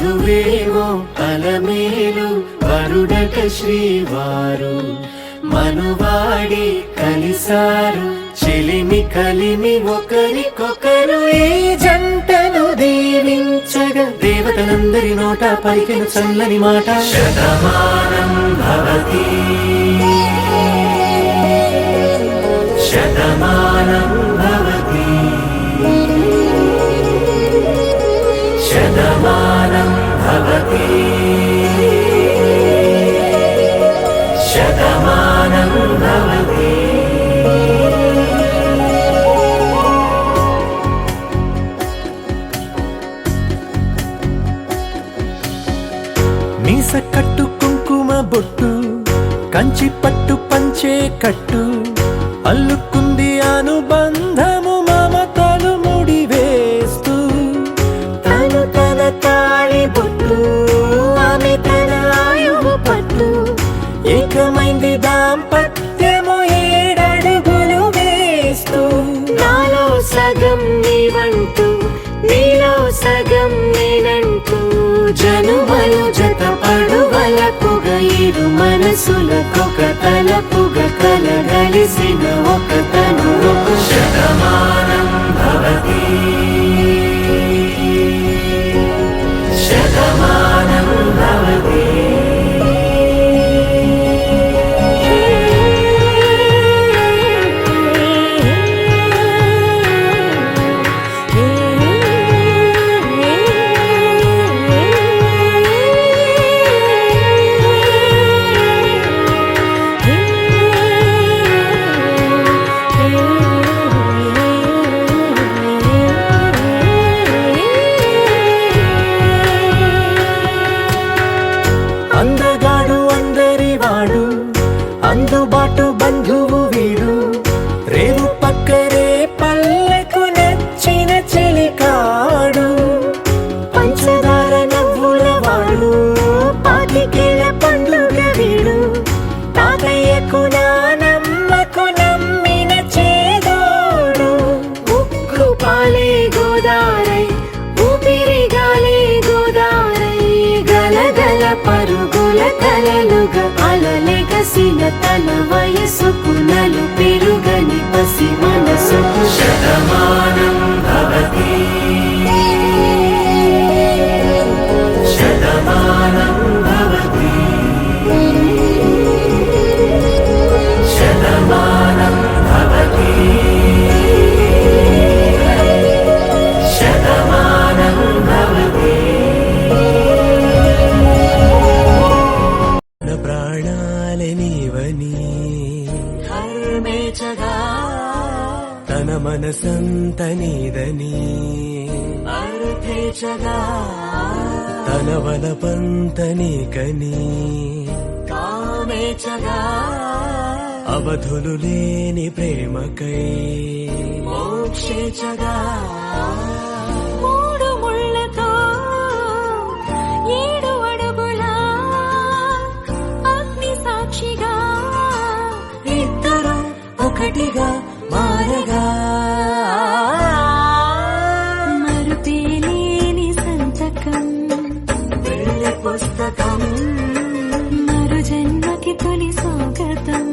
వధువేమో అలమేలు వరుడట శ్రీవారు మనువాడి కలిసారు చెలిమి కలిమి ఒకరికొకరు ఈ జంటను దీవించగా దేవతలందరి నోట పలికిన చల్లని మాట శతమానం భవతి శతమానం భవతి శతమానం భవతి శతమానం భవతి. మీస కట్టు కుంకుమ బొట్టు కంచి పట్టు పంచే కట్టు అల్లుకుంది అనుబంధము మమతలు ముడి వేస్తూ తను తన తాళి బొట్టు ఆమె తన ఆయువు పట్టు ఏకమైంది దాంపత్యము 7 అడుగులు వేస్తూ నాలో సగం నీవంటూ నీలో సగం నేనంటూ జనుమలు జత పడువలపుగ ఇరు మనసులకొక తలపుగ కలగలిసిన ఒక తను శతమానం భవతి శతమానం భవతి. అందగాడు అందరివాడు అందుబాటు బంధువు వీడు రేవు పక్కరే పల్లెకు నచ్చిన చెలికాడు పంచదార నవ్వుల వాడు పాతికేల పండుగ వీడు తాతయ్యకు నానమ్మకు నమ్మిన చేదోడు ఉక్కు పాలే గోదారై ఊపిరిగాలే గోదారై గలగల పరుగుల కలలుగా అలలెగసిన తన వయసుకు నలు పెరుగని పసి మనసుకు శతమానం భవతి శతమానం భవతి శతమానం భవతి శతమానం భవతి. ప్రాణాలనివని హర్మేచగా తన మనసంత నీదని అర్థేచగా తన వలపంత నీకని కామేచగా అవధులు లేని ప్రేమకై మోక్షేచగా ఒకటిగా మారగా మరుపేలేని సంతకం వెళ్ళి పుస్తకం మరు జన్మకి తొలి స్వాగతం